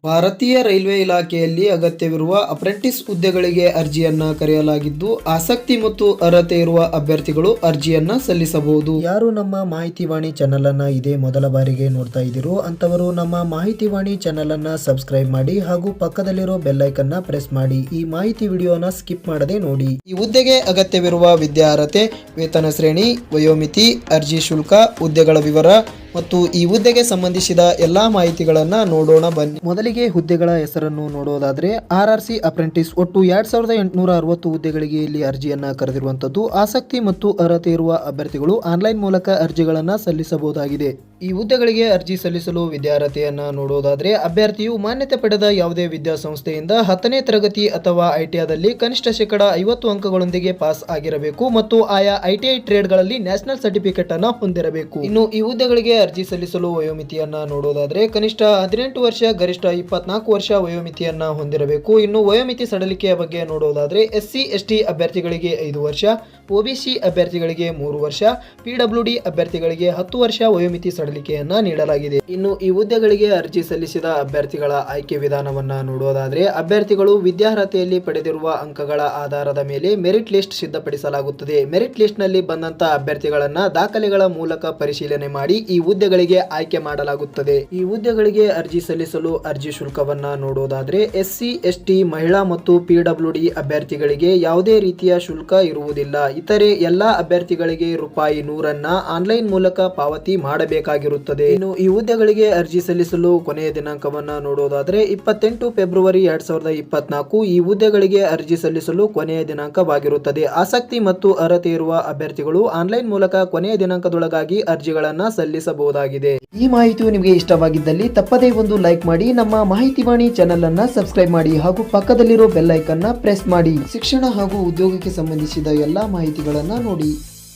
ಭಾರತೀಯ ರೈಲ್ವೆ ಇಲಾಖೆಯಲ್ಲಿ ಅಗತ್ಯವಿರುವ ಅಪ್ರೆಂಟಿಸ್ ಹುದ್ದೆಗಳಿಗೆ ಅರ್ಜಿಯನ್ನ ಕರೆಯಲಾಗಿದ್ದು, ಆಸಕ್ತಿ ಮತ್ತು ಅರ್ಹತೆ ಇರುವ ಅಭ್ಯರ್ಥಿಗಳು ಅರ್ಜಿಯನ್ನ ಸಲ್ಲಿಸಬಹುದು. ಯಾರು ನಮ್ಮ ಮಾಹಿತಿ ವಾಣಿ ಚಾನೆಲ್ ಅನ್ನ ಇದೇ ಮೊದಲ ಬಾರಿಗೆ ನೋಡ್ತಾ ಇದ್ದೀರೋ ಅಂತವರು ನಮ್ಮ ಮಾಹಿತಿ ವಾಣಿ ಚಾನೆಲ್ ಅನ್ನ ಸಬ್ಸ್ಕ್ರೈಬ್ ಮಾಡಿ ಹಾಗೂ ಪಕ್ಕದಲ್ಲಿರೋ ಬೆಲ್ ಐಕನ್ ನ ಪ್ರೆಸ್ ಮಾಡಿ. ಈ ಮಾಹಿತಿ ವಿಡಿಯೋನ ಸ್ಕಿಪ್ ಮಾಡದೆ ನೋಡಿ. ಈ ಹುದ್ದೆಗೆ ಅಗತ್ಯವಿರುವ ವಿದ್ಯಾರ್ಹತೆ, ವೇತನ ಶ್ರೇಣಿ, ವಯೋಮಿತಿ, ಅರ್ಜಿ ಶುಲ್ಕ, ಹುದ್ದೆಗಳ ವಿವರ ಮತ್ತು ಈ ಹುದ್ದೆಗೆ ಸಂಬಂಧಿಸಿದ ಎಲ್ಲಾ ಮಾಹಿತಿಗಳನ್ನ ನೋಡೋಣ ಬನ್ನಿ. ಮೊದಲಿಗೆ ಹುದ್ದೆಗಳ ಹೆಸರನ್ನು ನೋಡೋದಾದ್ರೆ RRC ಅಪ್ರೆಂಟಿಸ್ ಒಟ್ಟು 2860 ಹುದ್ದೆಗಳಿಗೆ ಇಲ್ಲಿ ಅರ್ಜಿಯನ್ನ ಕರೆದಿರುವಂತದ್ದು. ಆಸಕ್ತಿ ಮತ್ತು ಅರ್ಹತೆ ಇರುವ ಅಭ್ಯರ್ಥಿಗಳು ಆನ್ಲೈನ್ ಮೂಲಕ ಅರ್ಜಿಗಳನ್ನ ಸಲ್ಲಿಸಬಹುದಾಗಿದೆ. ಈ ಹುದ್ದೆಗಳಿಗೆ ಅರ್ಜಿ ಸಲ್ಲಿಸಲು ವಿದ್ಯಾರ್ಹತೆಯನ್ನ ನೋಡೋದಾದ್ರೆ ಅಭ್ಯರ್ಥಿಯು ಮಾನ್ಯತೆ ಪಡೆದ ಯಾವುದೇ ವಿದ್ಯಾಸಂಸ್ಥೆಯಿಂದ 10ನೇ ತರಗತಿ ಅಥವಾ ITIದಲ್ಲಿ ಕನಿಷ್ಠ 50 ಅಂಕಗಳೊಂದಿಗೆ ಪಾಸ್ ಆಗಿರಬೇಕು ಮತ್ತು ಆಯಾ ITI ಟ್ರೇಡ್ಗಳಲ್ಲಿ ನ್ಯಾಷನಲ್ ಸರ್ಟಿಫಿಕೇಟ್ ಅನ್ನ ಹೊಂದಿರಬೇಕು. ಇನ್ನು ಈ ಹುದ್ದೆಗಳಿಗೆ ಅರ್ಜಿ ಸಲ್ಲಿಸಲು ವಯೋಮಿತಿಯನ್ನ ನೋಡೋದಾದ್ರೆ ಕನಿಷ್ಠ 18 ವರ್ಷ, ಗರಿಷ್ಠ 24 ವರ್ಷ ವಯೋಮಿತಿಯನ್ನ ಹೊಂದಿರಬೇಕು. ಇನ್ನು ವಯೋಮಿತಿ ಸಡಲಿಕೆಯ ಬಗ್ಗೆ ನೋಡೋದಾದ್ರೆ SC ST ಅಭ್ಯರ್ಥಿಗಳಿಗೆ 5 ವರ್ಷ, OBC ಅಭ್ಯರ್ಥಿಗಳಿಗೆ 3 ವರ್ಷ, PWD ಅಭ್ಯರ್ಥಿಗಳಿಗೆ 10 ವರ್ಷ ವಯೋಮಿತಿ ಸಡಲಿಕೆಯನ್ನ ನೀಡಲಾಗಿದೆ. ಇನ್ನು ಈ ಹುದ್ದೆಗಳಿಗೆ ಅರ್ಜಿ ಸಲ್ಲಿಸಿದ ಅಭ್ಯರ್ಥಿಗಳ ಆಯ್ಕೆ ವಿಧಾನವನ್ನ ನೋಡೋದಾದ್ರೆ ಅಭ್ಯರ್ಥಿಗಳು ವಿದ್ಯಾರ್ಹತೆಯಲ್ಲಿ ಪಡೆದಿರುವ ಅಂಕಗಳ ಆಧಾರದ ಮೇಲೆ ಮೆರಿಟ್ ಲಿಸ್ಟ್ ಸಿದ್ಧಪಡಿಸಲಾಗುತ್ತದೆ. ಮೆರಿಟ್ ಲಿಸ್ಟ್ ನಲ್ಲಿ ಬಂದಂತ ಅಭ್ಯರ್ಥಿಗಳನ್ನ ದಾಖಲೆಗಳ ಮೂಲಕ ಪರಿಶೀಲನೆ ಮಾಡಿ ಈ ಹುದ್ದೆಗಳಿಗೆ ಆಯ್ಕೆ ಮಾಡಲಾಗುತ್ತದೆ. ಈ ಹುದ್ದೆಗಳಿಗೆ ಅರ್ಜಿ ಸಲ್ಲಿಸಲು ಅರ್ಜಿ ಶುಲ್ಕವನ್ನ ನೋಡೋದಾದ್ರೆ SC ST ಮಹಿಳಾ ಮತ್ತು PWD ಅಭ್ಯರ್ಥಿಗಳಿಗೆ ಯಾವುದೇ ರೀತಿಯ ಶುಲ್ಕ ಇರುವುದಿಲ್ಲ. ಇತರೆ ಎಲ್ಲಾ ಅಭ್ಯರ್ಥಿಗಳಿಗೆ ₹100 ಆನ್ಲೈನ್ ಮೂಲಕ ಪಾವತಿ ಮಾಡಬೇಕಾಗಿರುತ್ತದೆ. ಇನ್ನು ಈ ಹುದ್ದೆಗಳಿಗೆ ಅರ್ಜಿ ಸಲ್ಲಿಸಲು ಕೊನೆಯ ದಿನಾಂಕವನ್ನ ನೋಡೋದಾದ್ರೆ 28 ಫೆಬ್ರವರಿ 2024 ಈ ಹುದ್ದೆಗಳಿಗೆ ಅರ್ಜಿ ಸಲ್ಲಿಸಲು ಕೊನೆಯ ದಿನಾಂಕವಾಗಿರುತ್ತದೆ. ಆಸಕ್ತಿ ಮತ್ತು ಅರ್ಹತೆ ಇರುವ ಅಭ್ಯರ್ಥಿಗಳು ಆನ್ಲೈನ್ ಮೂಲಕ ಕೊನೆಯ ದಿನಾಂಕದೊಳಗಾಗಿ ಅರ್ಜಿಗಳನ್ನ ಸಲ್ಲಿಸಬಹುದಾಗಿದೆ. ಈ ಮಾಹಿತಿಯು ನಿಮಗೆ ಇಷ್ಟವಾಗಿದ್ದಲ್ಲಿ ತಪ್ಪದೇ ಒಂದು ಲೈಕ್ ಮಾಡಿ, ನಮ್ಮ ಮಾಹಿತಿ ವಾಣಿ ಚಾನೆಲ್ ಅನ್ನ ಸಬ್ಸ್ಕ್ರೈಬ್ ಮಾಡಿ ಹಾಗೂ ಪಕ್ಕದಲ್ಲಿರೋ ಬೆಲ್ ಐಕನ್ ನ ಪ್ರೆಸ್ ಮಾಡಿ. ಶಿಕ್ಷಣ ಹಾಗೂ ಉದ್ಯೋಗಕ್ಕೆ ಸಂಬಂಧಿಸಿದ ಎಲ್ಲಾ ಮಾಹಿತಿಗಳನ್ನ ನೋಡಿ.